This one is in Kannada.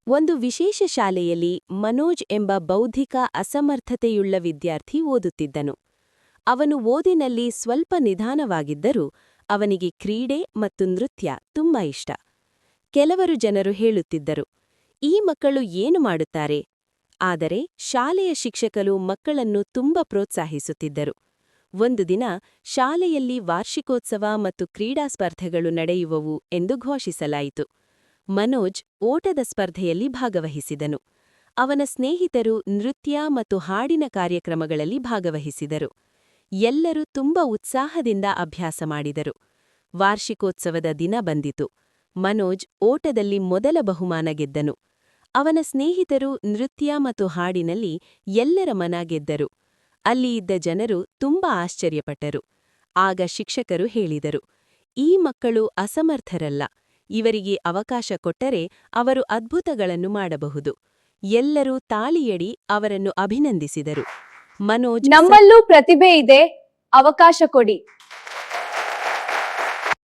ಒಂದು ವಿಶೇಷ ಶಾಲೆಯಲ್ಲಿ ಮನೋಜ್ ಎಂಬ ಬೌದ್ಧಿಕ ಅಸಮರ್ಥತೆಯುಳ್ಳ ವಿದ್ಯಾರ್ಥಿ ಓದುತ್ತಿದ್ದನು. ಅವನು ಓದಿನಲ್ಲಿ ಸ್ವಲ್ಪ ನಿಧಾನವಾಗಿದ್ದರೂ ಅವನಿಗೆ ಕ್ರೀಡೆ ಮತ್ತು ನೃತ್ಯ ತುಂಬಾ ಇಷ್ಟ. ಕೆಲವರು ಜನರು ಹೇಳುತ್ತಿದ್ದರು, ಈ ಮಕ್ಕಳು ಏನು ಮಾಡುತ್ತಾರೆ? ಆದರೆ ಶಾಲೆಯ ಶಿಕ್ಷಕರು ಮಕ್ಕಳನ್ನು ತುಂಬ ಪ್ರೋತ್ಸಾಹಿಸುತ್ತಿದ್ದರು. ಒಂದು ದಿನ ಶಾಲೆಯಲ್ಲಿ ವಾರ್ಷಿಕೋತ್ಸವ ಮತ್ತು ಕ್ರೀಡಾ ಸ್ಪರ್ಧೆಗಳು ನಡೆಯುವವು ಎಂದು ಘೋಷಿಸಲಾಯಿತು. ಮನೋಜ್ ಓಟದ ಸ್ಪರ್ಧೆಯಲ್ಲಿ ಭಾಗವಹಿಸಿದನು. ಅವನ ಸ್ನೇಹಿತರು ನೃತ್ಯ ಮತ್ತು ಹಾಡಿನ ಕಾರ್ಯಕ್ರಮಗಳಲ್ಲಿ ಭಾಗವಹಿಸಿದರು. ಎಲ್ಲರೂ ತುಂಬ ಉತ್ಸಾಹದಿಂದ ಅಭ್ಯಾಸ ಮಾಡಿದರು. ವಾರ್ಷಿಕೋತ್ಸವದ ದಿನ ಬಂದಿತು. ಮನೋಜ್ ಓಟದಲ್ಲಿ ಮೊದಲ ಬಹುಮಾನ ಗೆದ್ದನು. ಅವನ ಸ್ನೇಹಿತರು ನೃತ್ಯ ಮತ್ತು ಹಾಡಿನಲ್ಲಿ ಎಲ್ಲರ ಮನ ಗೆದ್ದರು. ಅಲ್ಲಿ ಇದ್ದ ಜನರು ತುಂಬಾ ಆಶ್ಚರ್ಯಪಟ್ಟರು. ಆಗ ಶಿಕ್ಷಕರು ಹೇಳಿದರು, ಈ ಮಕ್ಕಳು ಅಸಮರ್ಥರಲ್ಲ, ಇವರಿಗೆ ಅವಕಾಶ ಕೊಟ್ಟರೆ ಅವರು ಅದ್ಭುತಗಳನ್ನು ಮಾಡಬಹುದು. ಎಲ್ಲರೂ ತಾಳಿಯಡಿ ಅವರನ್ನು ಅಭಿನಂದಿಸಿದರು. ಮನೋಜ್ ನಮ್ಮಲ್ಲೂ ಪ್ರತಿಭೆ ಇದೆ, ಅವಕಾಶ ಕೊಡಿ.